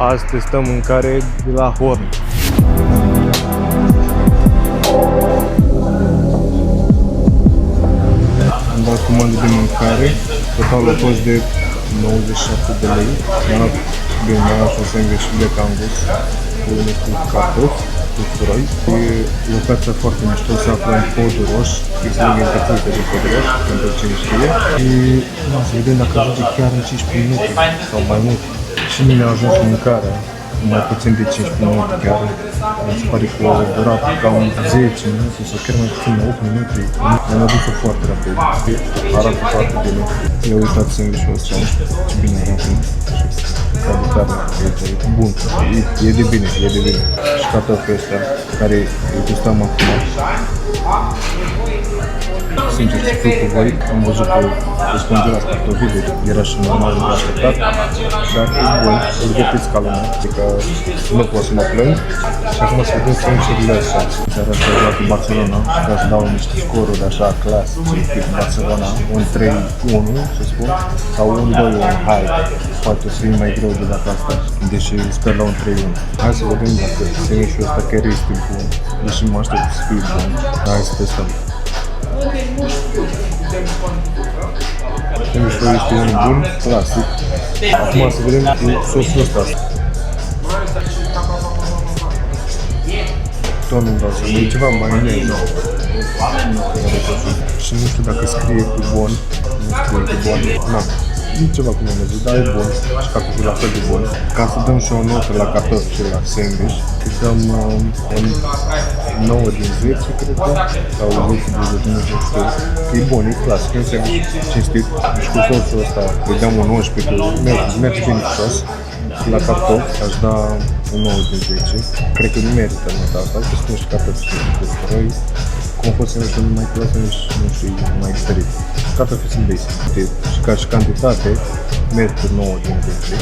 Azi testăm mâncare de la Horn. Am dat comandă de mâncare, total a fost de 97 de lei. Mi-am luat de un sandwich de cangus cu cartofi, cu suroi. E locația foarte mișto, se află în Podul Roș, este lângă încălțită de Podul Roș, pentru cine știe. Și să vedem dacă ajunge chiar în 15 minute sau mai mult. Și mine a ajuns mâncarea, mai puțin de 15 minute chiar. Mi se pare că a durat cam 10 minute sau chiar mai puțin, 8 minute. Mi-am adus-o foarte rapid. Arată foarte bine. Ia uitați sandwich-ul ăsta, ce bine arată. Calitatea, e bun, e de bine, e de bine. Și cartofii ăștia, care îi gustam acum. Sincer, să fiu cu voi, am văzut că îți congelați cartofii, deci era și normal de așteptat. Dar e bun, îl gătiți ca lumea, adică nu pot să mă plâng. Și acum să vedem sandwich-urile astea. Seara asta am luat cu Barcelona și vreau să dau niște scoruri așa clasice, tip Barcelona, un 3-1, să spun, sau un 2-1, hai. Poate o să fie mai greu de data asta, deși sper la un 3-1. Hai să vedem dacă sandwich-ul ăsta chiar este bun, deși mă aștept să fie bun. Hai să testăm. Sandwich-ul este unul bun, clasic. Acum să vedem cu sosul ăsta. Tot nu vreau să e ceva maioneză. Și nu știu dacă scrie cu bon, nu scrie cu bon, na. E ceva cu maioneză, dar e bun și cartoful la fel de bun. Ca să dăm și o notă la cartofi și la sandwich, îi dăm un 9 din 10, cred că, sau 10 din 10, nu știu. E bun, e clasic, e un sandwich cinstit. Și cu sosul ăsta îi dăm un 11, că merge bine cu sos. Și la cartofi aș da un 9 din 10. Cred că nu merită nota asta, că sunt niște cartofi și cu suroi. Cum a fost sandwich-ul mai clasic, nu știu, mai diferit. Cartofii sunt basic, și ca și cantitate, merită 9 din 10.